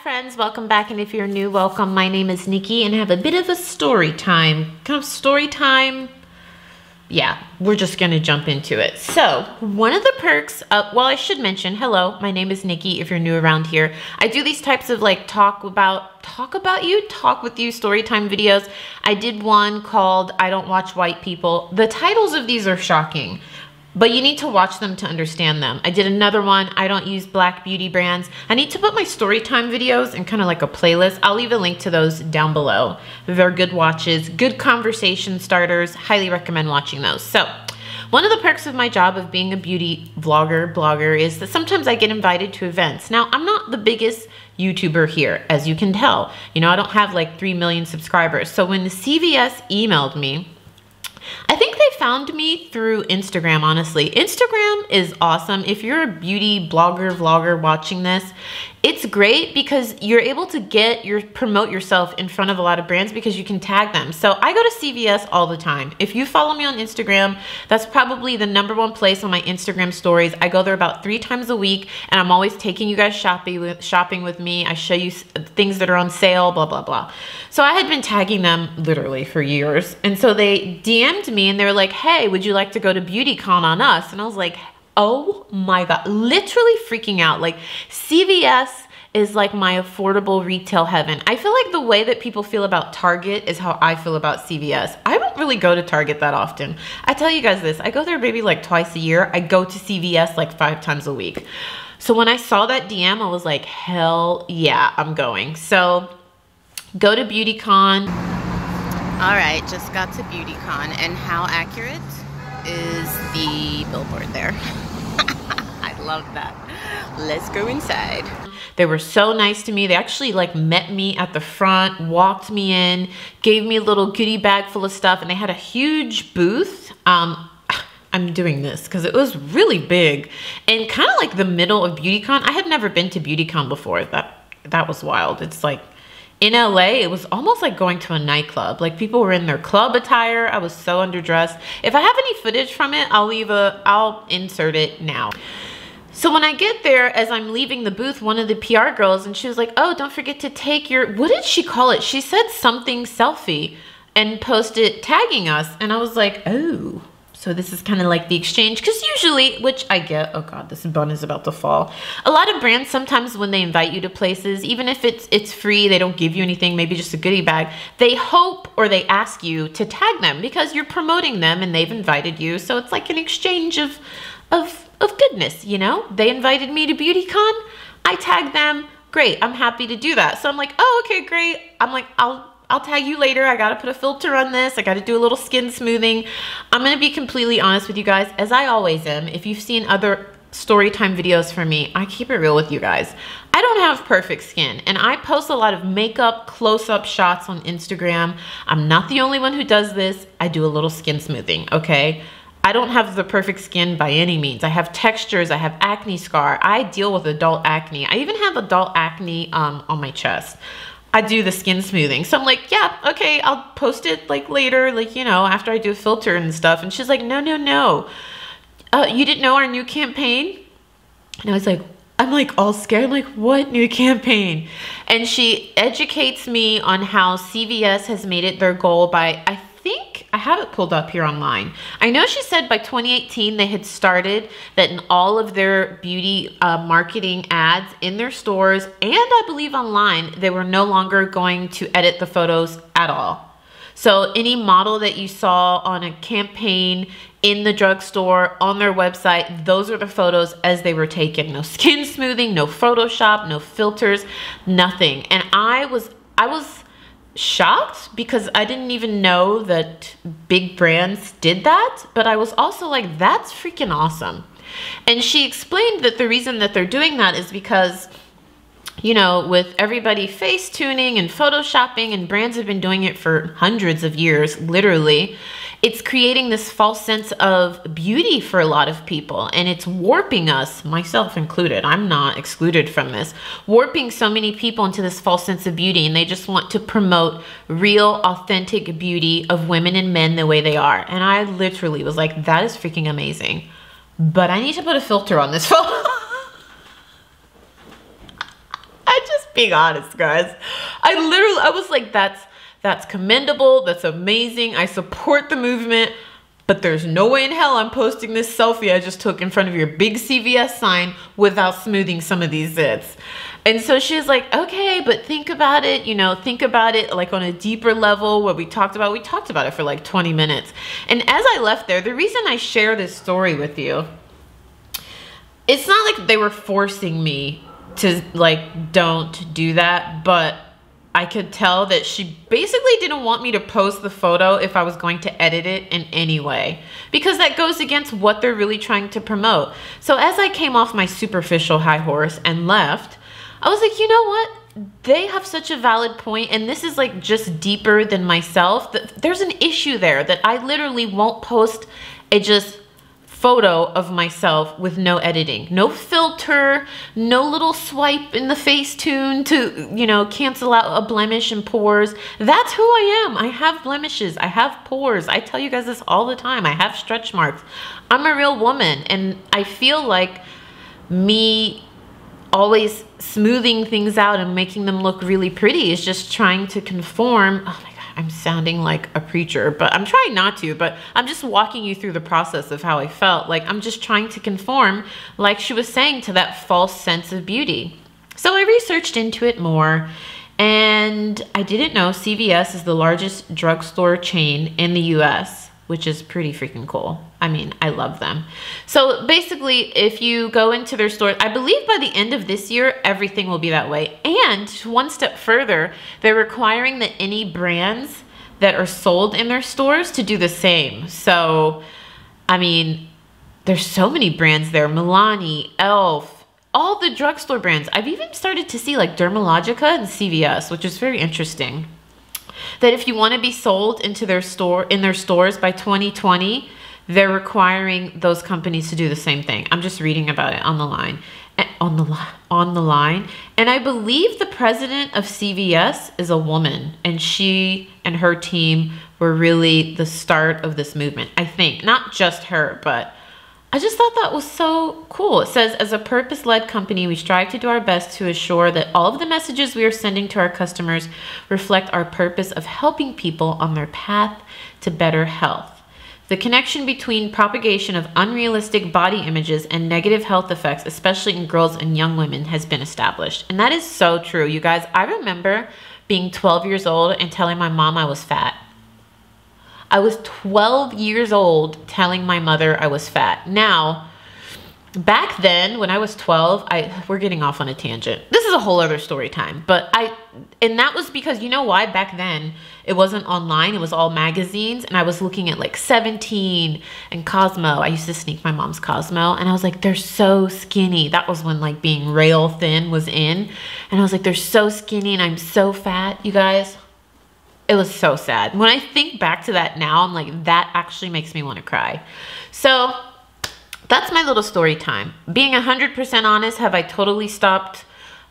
friends, welcome back, and if you're new, welcome. My name is Nikki and I have a bit of a story time. Yeah, we're just gonna jump into it. So one of the perks, well, I should mention, hello, my name is Nikki if you're new around here. I do these types of like talk with you story time videos. I did one called I Don't Watch White People. The titles of these are shocking, but you need to watch them to understand them. I did another one, I don't use black beauty brands. I need to put my story time videos in kind of like a playlist. I'll leave a link to those down below. They're good watches, good conversation starters. Highly recommend watching those. So one of the perks of my job of being a beauty blogger is that sometimes I get invited to events. Now, I'm not the biggest YouTuber here, as you can tell. You know, I don't have like 3 million subscribers. So when the CVS emailed me, I think they found me through Instagram, honestly. Instagram is awesome. If you're a beauty blogger, vlogger watching this, it's great because you're able to promote yourself in front of a lot of brands because you can tag them. So I go to CVS all the time. If you follow me on Instagram, that's probably the #1 place on my Instagram stories. I go there about 3 times a week and I'm always taking you guys shopping with me. I show you things that are on sale, blah, blah, blah. So I had been tagging them literally for years. And so they DM'd me and they were like, hey, would you like to go to BeautyCon on us? And I was like, oh my God, literally freaking out. Like CVS is like my affordable retail heaven. I feel like the way that people feel about Target is how I feel about CVS. I don't really go to Target that often. I tell you guys this, I go there maybe like twice a year. I go to CVS like 5 times a week. So when I saw that DM, I was like, hell yeah, I'm going. So go to BeautyCon. All right, just got to BeautyCon, and how accurate is the billboard there? I love that. Let's go inside. They were so nice to me. They actually like met me at the front, walked me in, gave me a little goodie bag full of stuff, and they had a huge booth. I'm doing this because it was really big and kind of like the middle of BeautyCon. I had never been to BeautyCon before. That was wild. It's like in LA, it was almost like going to a nightclub. Like people were in their club attire. I was so underdressed. If I have any footage from it, I'll insert it now. So when I get there, as I'm leaving the booth, one of the PR girls, and she was like, oh, don't forget to take your, what did she call it? She said something selfie and post it tagging us. And I was like, oh, so this is kind of like the exchange. Because usually, which I get, oh God, this bun is about to fall. A lot of brands, sometimes when they invite you to places, even if it's free, they don't give you anything, maybe just a goodie bag, they hope or they ask you to tag them because you're promoting them and they've invited you. So it's like an exchange of goodness, you know? They invited me to BeautyCon, I tagged them, great, I'm happy to do that. So I'm like, oh, okay, great. I'm like, I'll tag you later. I gotta put a filter on this. I gotta do a little skin smoothing. I'm gonna be completely honest with you guys, as I always am. If you've seen other story time videos from me, I keep it real with you guys. I don't have perfect skin, and I post a lot of makeup close-up shots on Instagram. I'm not the only one who does this. I do a little skin smoothing, okay? I don't have the perfect skin by any means. I have textures, I have acne scar. I deal with adult acne. I even have adult acne on my chest. I do the skin smoothing. So I'm like, yeah, okay, I'll post it like later, like, you know, after I do a filter and stuff. And she's like, no, no, no. You didn't know our new campaign? And I was like, I'm like all scared. I'm like, what new campaign? And she educates me on how CVS has made it their goal by, I think I have it pulled up here online. I know she said by 2018 they had started that in all of their beauty marketing ads in their stores and I believe online, they were no longer going to edit the photos at all. So any model that you saw on a campaign in the drugstore, on their website, those are the photos as they were taken. No skin smoothing, no Photoshop, no filters, nothing. And I was shocked because I didn't even know that big brands did that, but I was also like, that's freaking awesome. And she explained that the reason that they're doing that is because, you know, with everybody face tuning and photoshopping, and brands have been doing it for hundreds of years, literally, it's creating this false sense of beauty for a lot of people, and it's warping us, myself included, I'm not excluded from this, warping so many people into this false sense of beauty, and they just want to promote real, authentic beauty of women and men the way they are. And I literally was like, that is freaking amazing. But I need to put a filter on this photo. I just Being honest, guys. I was like, that's commendable. That's amazing. I support the movement. But there's no way in hell I'm posting this selfie I just took in front of your big CVS sign without smoothing some of these zits. And so she's like, okay, but think about it, you know, think about it like on a deeper level. What we talked about it for like 20 minutes. And as I left there, the reason I share this story with you, it's not like they were forcing me to like, don't do that, but I could tell that she basically didn't want me to post the photo if I was going to edit it in any way, because that goes against what they're really trying to promote. So as I came off my superficial high horse and left, I was like, you know what? They have such a valid point, and this is like just deeper than myself. There's an issue there that I literally won't post a just photo of myself with no editing, no filter, no little swipe in the Facetune to, you know, cancel out a blemish and pores. That's who I am. I have blemishes. I have pores. I tell you guys this all the time. I have stretch marks. I'm a real woman, and I feel like me always smoothing things out and making them look really pretty is just trying to conform. Oh my God, I'm sounding like a preacher, but I'm trying not to, but I'm just walking you through the process of how I felt. Like I'm just trying to conform, like she was saying, to that false sense of beauty. So I researched into it more, and I didn't know CVS is the largest drugstore chain in the US, which is pretty freaking cool. I mean, I love them. So basically, if you go into their store, I believe by the end of this year, everything will be that way. And one step further, they're requiring that any brands that are sold in their stores to do the same. So, I mean, there's so many brands there. Milani, Elf, all the drugstore brands. I've even started to see like Dermalogica and CVS, which is very interesting. That if you want to be sold into their store, in their stores by 2020, they're requiring those companies to do the same thing. I'm just reading about it on the line, on the line. And I believe the president of CVS is a woman, and she and her team were really the start of this movement. I think not just her, but I just thought that was so cool. It says, as a purpose-led company, we strive to do our best to assure that all of the messages we are sending to our customers reflect our purpose of helping people on their path to better health. The connection between propagation of unrealistic body images and negative health effects, especially in girls and young women, has been established. And that is so true, you guys. I remember being 12 years old and telling my mom I was fat. I was 12 years old telling my mother I was fat. Now, back then when I was 12, we're getting off on a tangent. This is a whole other story time, and that was because, you know why? Back then it wasn't online, it was all magazines, and I was looking at like 17 and Cosmo. I used to sneak my mom's Cosmo, and I was like, they're so skinny. That was when like being rail thin was in, and I was like, they're so skinny and I'm so fat, you guys. It was so sad. When I think back to that now, I'm like, that actually makes me want to cry. So that's my little story time. Being 100% honest, have I totally stopped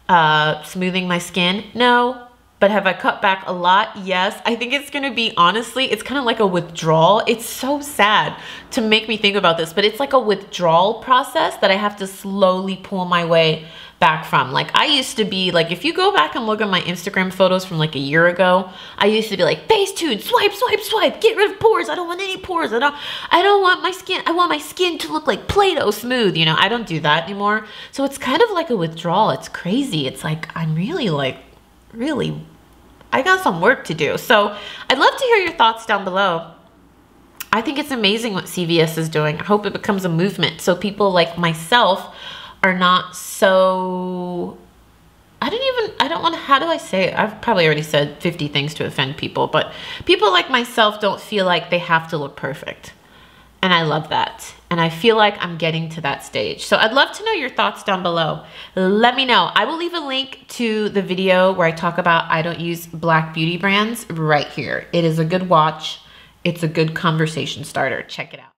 smoothing my skin? No. But have I cut back a lot? Yes. I think it's going to be, honestly, it's kind of like a withdrawal. It's so sad to make me think about this, but it's like a withdrawal process that I have to slowly pull my way back from. Like I used to be like, if you go back and look at my Instagram photos from like a year ago, I used to be like, Facetune, swipe, swipe, swipe, get rid of pores. I don't want any pores. I don't want my skin. I want my skin to look like Play-Doh smooth. You know, I don't do that anymore. So it's kind of like a withdrawal. It's crazy. It's like, I'm really I got some work to do. So I'd love to hear your thoughts down below. I think it's amazing what CVS is doing. I hope it becomes a movement so people like myself are not so, how do I say it? I've probably already said 50 things to offend people, but people like myself don't feel like they have to look perfect. And I love that. And I feel like I'm getting to that stage. So I'd love to know your thoughts down below. Let me know. I will leave a link to the video where I talk about I don't use black beauty brands right here. It is a good watch. It's a good conversation starter. Check it out.